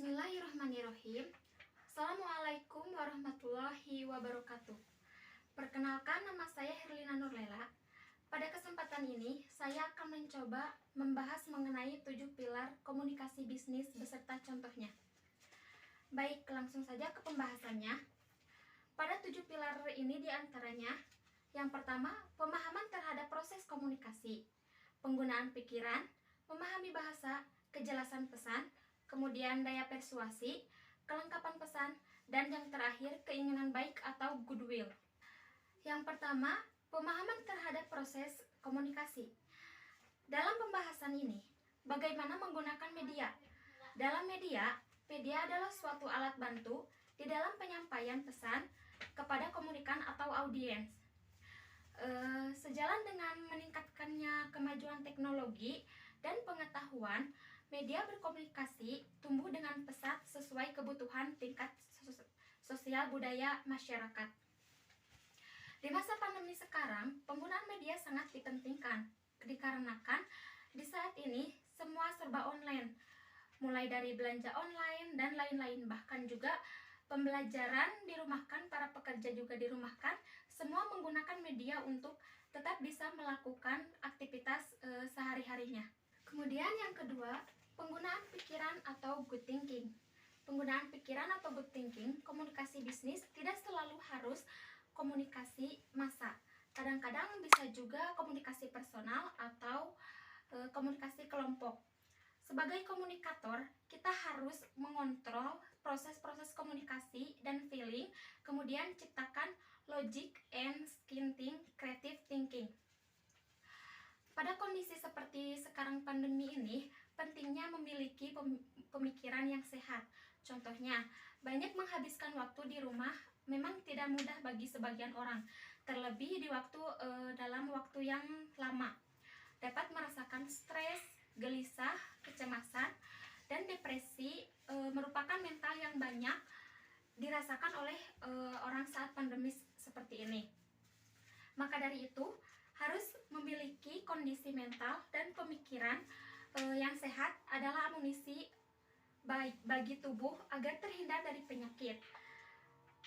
Bismillahirrahmanirrahim. Assalamualaikum warahmatullahi wabarakatuh. Perkenalkan, nama saya Herlina Nurlela. Pada kesempatan ini, saya akan mencoba membahas mengenai 7 pilar komunikasi bisnis beserta contohnya. Baik, langsung saja ke pembahasannya. Pada 7 pilar ini diantaranya, yang pertama, pemahaman terhadap proses komunikasi, penggunaan pikiran, memahami bahasa, kejelasan pesan, kemudian daya persuasi, kelengkapan pesan, dan yang terakhir keinginan baik atau goodwill. Yang pertama, pemahaman terhadap proses komunikasi. Dalam pembahasan ini, bagaimana menggunakan media. Dalam media adalah suatu alat bantu di dalam penyampaian pesan kepada komunikan atau audiens. Sejalan dengan meningkatkannya kemajuan teknologi dan pengetahuan, media berkomunikasi tumbuh dengan pesat sesuai kebutuhan tingkat sosial budaya masyarakat. Di masa pandemi sekarang, penggunaan media sangat dipentingkan dikarenakan di saat ini semua serba online, mulai dari belanja online dan lain-lain, bahkan juga pembelajaran dirumahkan, para pekerja juga dirumahkan, semua menggunakan media untuk tetap bisa melakukan aktivitas sehari-harinya. Kemudian yang kedua, penggunaan pikiran atau good thinking. Penggunaan pikiran atau good thinking, komunikasi bisnis tidak selalu harus komunikasi massa. Kadang-kadang bisa juga komunikasi personal atau komunikasi kelompok. Sebagai komunikator, kita harus mengontrol proses-proses komunikasi dan feeling, kemudian ciptakan logic and thinking, creative thinking. Pada kondisi seperti sekarang pandemi ini, pentingnya memiliki pemikiran yang sehat. Contohnya, banyak menghabiskan waktu di rumah memang tidak mudah bagi sebagian orang, terlebih di dalam waktu yang lama. Dapat merasakan stres, gelisah, kecemasan, dan depresi merupakan mental yang banyak dirasakan oleh orang saat pandemi seperti ini. Maka dari itu, harus memiliki kondisi mental dan pemikiran yang sehat adalah amunisi bagi tubuh agar terhindar dari penyakit.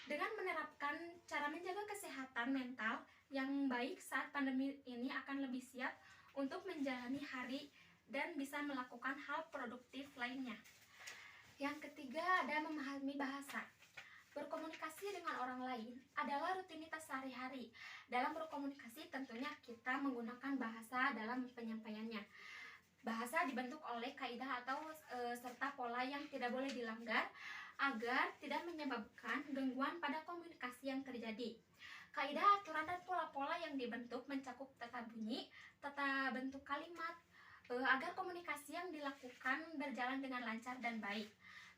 Dengan menerapkan cara menjaga kesehatan mental yang baik saat pandemi ini, akan lebih siap untuk menjalani hari dan bisa melakukan hal produktif lainnya. Yang ketiga, ada memahami bahasa. Berkomunikasi dengan orang lain adalah rutinitas sehari-hari. Dalam berkomunikasi tentunya kita menggunakan bahasa dalam penyampaiannya. Bahasa dibentuk oleh kaidah atau serta pola yang tidak boleh dilanggar agar tidak menyebabkan gangguan pada komunikasi yang terjadi. Kaidah, aturan, dan pola-pola yang dibentuk mencakup tata bunyi, tata bentuk kalimat, agar komunikasi yang dilakukan berjalan dengan lancar dan baik.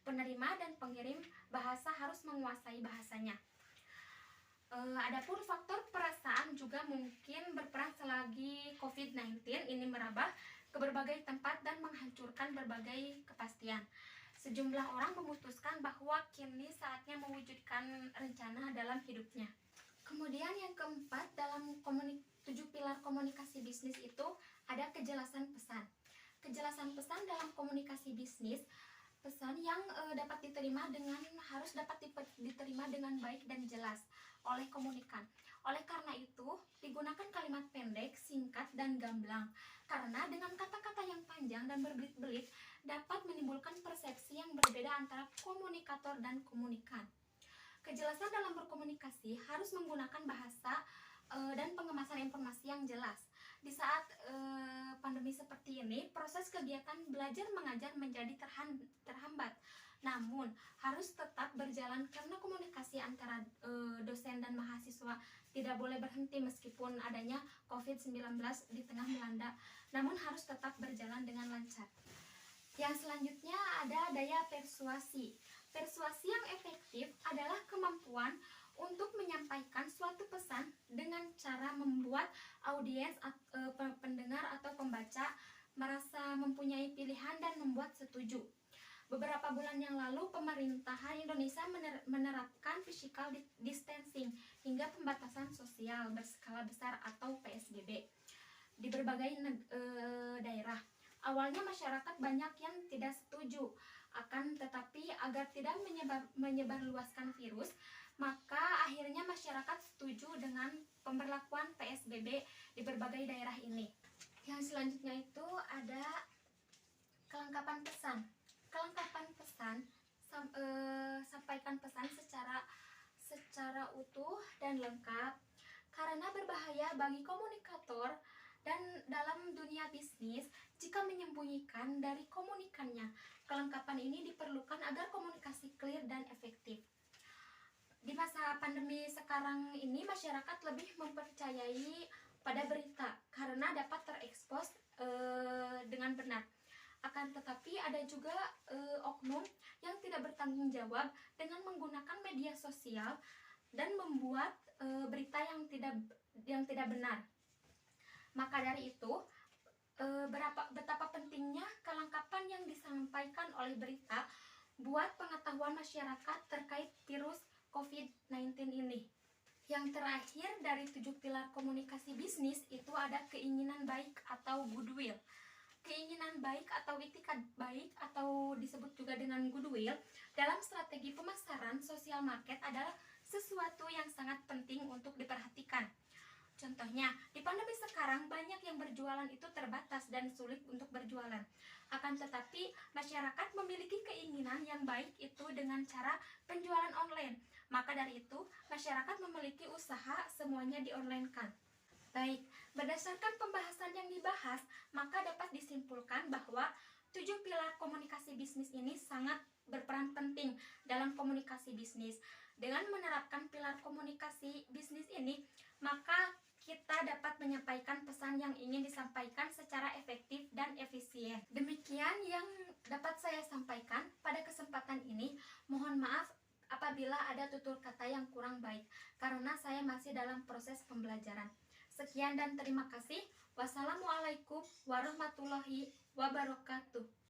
Penerima dan pengirim bahasa harus menguasai bahasanya. Adapun faktor perasaan juga mungkin berperan selagi COVID-19 ini merambah ke berbagai tempat dan menghancurkan berbagai kepastian. Sejumlah orang memutuskan bahwa kini saatnya mewujudkan rencana dalam hidupnya. Kemudian yang keempat, dalam 7 pilar komunikasi bisnis itu ada kejelasan pesan. Kejelasan pesan dalam komunikasi bisnis, pesan yang harus dapat diterima dengan baik dan jelas oleh komunikan. Oleh karena itu, digunakan kalimat pendek, singkat, dan gamblang. Karena dengan kata-kata yang panjang dan berbelit-belit dapat menimbulkan persepsi yang berbeda antara komunikator dan komunikan. Kejelasan dalam berkomunikasi harus menggunakan bahasa dan pengemasan informasi yang jelas. Di saat pandemi seperti ini, proses kegiatan belajar mengajar menjadi terhambat. Namun, harus tetap berjalan karena komunikasi antara dosen dan mahasiswa tidak boleh berhenti meskipun adanya COVID-19 di tengah melanda. Namun, harus tetap berjalan dengan lancar. Yang selanjutnya ada daya persuasi. Persuasi yang efektif adalah kemampuan untuk menyampaikan suatu pesan dengan cara membuat audiens, pendengar atau pembaca merasa mempunyai pilihan dan membuat setuju. Beberapa bulan yang lalu, pemerintahan Indonesia menerapkan physical distancing hingga pembatasan sosial berskala besar atau PSBB di berbagai daerah. Awalnya masyarakat banyak yang tidak setuju Akan tetapi agar tidak menyebarluaskan virus, maka akhirnya masyarakat setuju dengan pemberlakuan PSBB di berbagai daerah ini. Yang selanjutnya itu ada kelengkapan pesan. Kelengkapan pesan, sampaikan pesan secara utuh dan lengkap karena berbahaya bagi komunikator dan dalam dunia bisnis jika menyembunyikan dari komunikannya. Kelengkapan ini diperlukan agar komunikasi clear dan efektif. Di masa pandemi sekarang ini, masyarakat lebih mempercayai pada berita karena dapat terekspos dengan benar. Akan tetapi ada juga oknum yang tidak bertanggung jawab dengan menggunakan media sosial dan membuat berita yang tidak benar. Maka dari itu, betapa pentingnya kelengkapan yang disampaikan oleh berita buat pengetahuan masyarakat terkait virus COVID-19 ini. Yang terakhir dari 7 pilar komunikasi bisnis itu ada keinginan baik atau goodwill. Keinginan baik atau itikat baik atau disebut juga dengan goodwill dalam strategi pemasaran sosial market adalah sesuatu yang sangat penting untuk diperhatikan. Contohnya, di pandemi sekarang banyak yang berjualan itu terbatas dan sulit untuk berjualan. Akan tetapi, masyarakat memiliki keinginan yang baik itu dengan cara penjualan online. Maka dari itu, masyarakat memiliki usaha semuanya di-online-kan. Baik, berdasarkan pembahasan yang dibahas, maka dapat disimpulkan bahwa 7 pilar komunikasi bisnis ini sangat berperan penting dalam komunikasi bisnis. Dengan menerapkan pilar komunikasi bisnis ini, maka kita dapat menyampaikan pesan yang ingin disampaikan secara efektif dan efisien. Demikian yang dapat saya sampaikan pada kesempatan ini. Mohon maaf apabila ada tutur kata yang kurang baik, karena saya masih dalam proses pembelajaran. Sekian dan terima kasih. Wassalamualaikum warahmatullahi wabarakatuh.